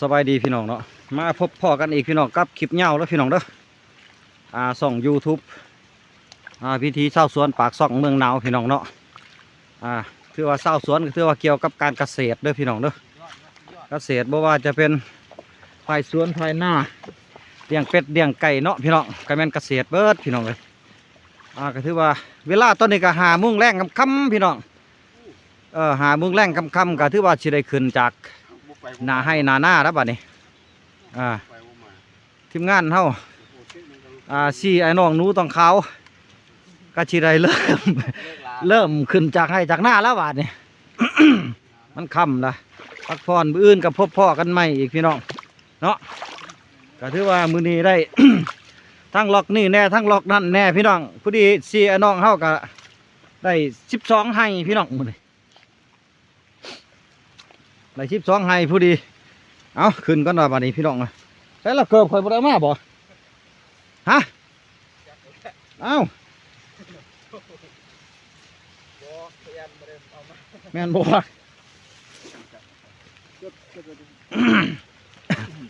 สบายดีพี่น้องเนาะมาพบพ่อกันอีกพี่น้องกับคลิปเงาแล้วพี่น้องเด้อส่อง YouTube พิธีเศร้าสวนปากซ่องเมืองหนาวพี่น้องเนาะถือว่าเศร้าสวนถือว่าเกี่ยวกับการเกษตรเด้อพี่น้องเด้อเกษตรบ่ว่าจะเป็นภายสวนภายหน้าเลี้ยงเป็ดเลี้ยงไก่เนาะพี่น้องก็แม่นเกษตรเบิดพี่น้องเลยก็ถือว่าเวลาตอนนี้ก็5 โมงแรงค่ำพี่น้อง5 โมงแรงค่ำก็ถือว่าสิได้ขึ้นจากหน้าให้หน้าแล้วบัดนี้ทีมงานเฮาสี่ไอ้น้องหนูต้องเขาก็สิได้เริ่มขึ้นจากให้จากหน้าแล้วบัดนี้ มันค่ำละพักผ่อนมื้ออื่นกับพบพ่อกันใหม่อีกพี่น้องเนาะก็ถือว่ามื้อนี้ได้ ทั้งล็อกนี่แน่ทั้งล็อกนั่นแน่พี่น้องพอดีสี่ไอ้น้องเฮาก็ได้12ให้พี่น้องมื้อนี้ได้12ให้พอดีเอาขึ้นก่อนว่าบัดนี้พี่น้องแล้วเราเกิบข่อยบ่ได้มาบ่ฮะเอ้าแม่นบ่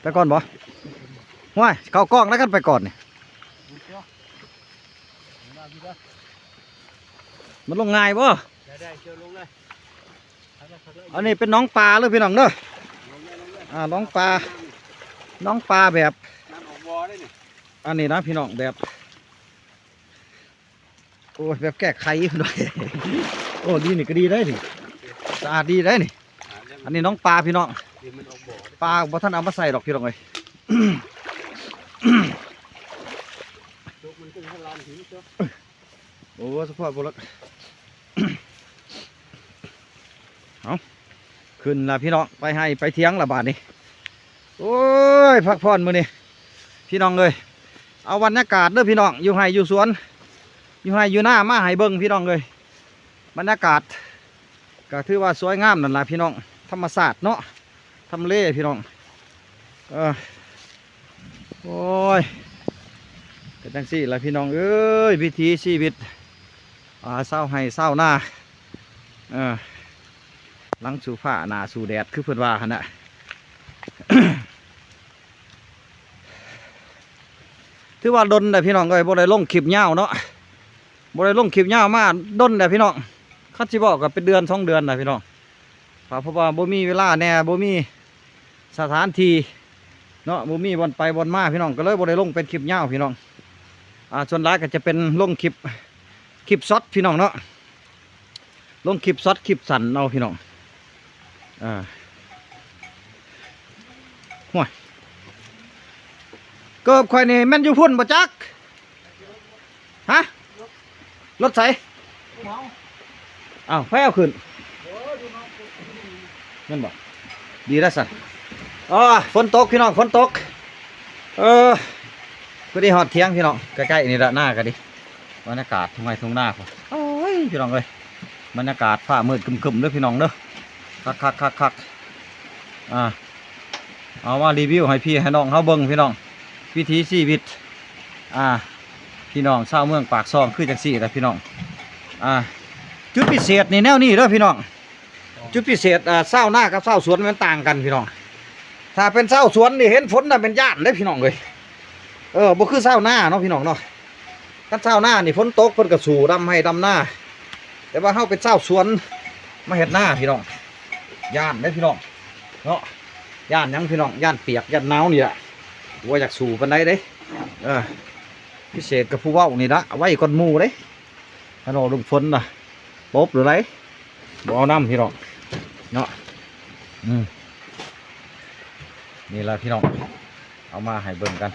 ไปก่อนบ่ว้ายเข้ากล้องแล้วกันไปก่อนนี่มันลงง่ายบ่อันนี้เป็นน้องปลาเลยพี่น้องเด้อน้องปลาแบบอันนี้นะพี่น้องแบบโอ้แบบแก้ไขหน่อยโอ้ดีนี่ก็ดีได้นี่สะอาดดีได้นี่อันนี้น้องปลาพี่น้องปลาบ่ท่านเอามาใส่ดอกพี่น้องเลยโอ้สปอร์ตบอลเอาขึ้นละพี่น้องไปให้ไปเที่ยงละบาทนี่โอ้ยพักผ่อนมื้อนี้พี่น้องเลยเอาบรรยากาศเด้อพี่น้องอยู่ไห้อยู่สวนอยู่ไห้อยู่หน้ามาให้เบิ้งพี่น้องเลยบรรยากาศก็ถือว่าสวยงามนั่นแหละพี่น้องธรรมศาสตร์เนาะทำเลพี่น้องโอ้ยเป็นจังสี่ละพี่น้องเอ้ยวิถีชีวิตเศร้าให้เศร้าหน้าหลังสู่ฝ้าหน้าสู่แดดคือเพื่อนว่าหั่นน่ะ ถือว่าดนแต่พี่น้องก็บ่ได้ลงคลิปยาวเนาะบ่ได้ลงคลิปยาวมาดนแต่พี่น้องคัดสิบอกก็เป็นเดือน2 เดือนนะพี่น้องเพราะว่าบ่มีเวลาแน่บ่มีสถานที่เนาะบ่มีบอลไปบอลมาพี่น้องก็เลยบ่ได้ลงเป็นคลิปยาวพี่น้องส่วนหลายก็จะเป็นลงคลิปช็อตพี่น้องเนาะลงคลิปช็อตคลิปสั้นเอาพี่น้องห่วยเกิบข่อยนี่แม่นอยู่พุ่นบ่จักฮะรถใส่อ้าวไฟเอาขึ้นแม่นบ่ดีแล้วสั่นฝนตกพี่น้องฝนตกพอดีหอดเที่ยงพี่น้องใกล้ๆนี่ละหน้ากันดิบรรยากาศทุ่งไร่ทุ่งนาผมโอ้ยพี่น้องเลยบรรยากาศฟ้ามืดครึมๆเด้อพี่น้องเด้อคักเอาว่ารีวิวให้พี่ให้น้องเขาเบิ่งพี่น้องวิถีชีวิตพี่น้องชาวเมืองปากซองคือจังสี่ละพี่น้องจุดพิเศษนี่แนวนี้เด้อพี่น้องจุดพิเศษเศร้าหน้ากับเศร้าสวนมันต่างกันพี่น้องถ้าเป็นเศร้าสวนนี่เห็นฝนน่ะเป็นย่านได้พี่น้องเลยบ่คือเศร้าหน้าเนาะพี่น้องเนาะถ้าเศร้าหน้านี่ฝนตกเพิ่นก็สู่ดำให้ดำหน้าแต่ว่าเฮาเป็นเศร้าสวนมาเฮ็ดหน้าพี่น้องย่านได้พี่น้องเนาะย่านยังพี่น้องย่านเปียกย่านหนาวนี่แหละว่าอยากสู่ปานใดเด้พิเศษกับผู้เว้านี่ละไว้ก่อนหมู่เด้ถ้าเราลงฝนน่ะปบหรือไรบ่เอาน้ำพี่น้องเนาะนี่ละพี่น้องเอามาให้เบิ่งกัน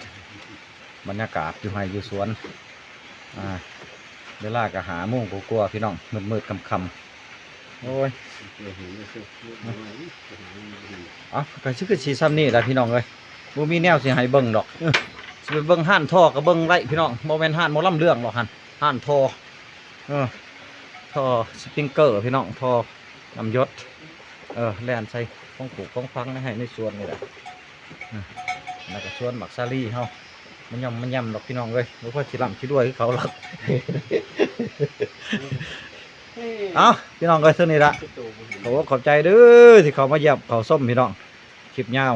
บรรยากาศอยู่ให้อยู่สวนเวลาก็5 โมงกว่าพี่น้องมืดๆค่ำๆโอ้ยก็คือสีซ้ำนี่แหละพี่น้องเลยบ่มีแนวสิให้เบิ่งดอกสิไปเบิ่งห่านท่อก็เบิ่งไรพี่น้องบ่แม่นห่านหมอลำเรื่องหรอกห่านท่อท่อสปริงเกอร์พี่น้องท่อน้ำยศแล่นใส่ของปลูกของฟังให้ในสวนนี่แหละแล้วก็สวนหมักซาลี่เฮามันย่ำดอกพี่น้องเลยบ่พอสิลำสิด้วยคือเขาหรอกพี่น้องก็เท่านี้ละขอบใจเด้อที่เขามาเยี่ยมเขาส้มพี่น้องคลิปยาว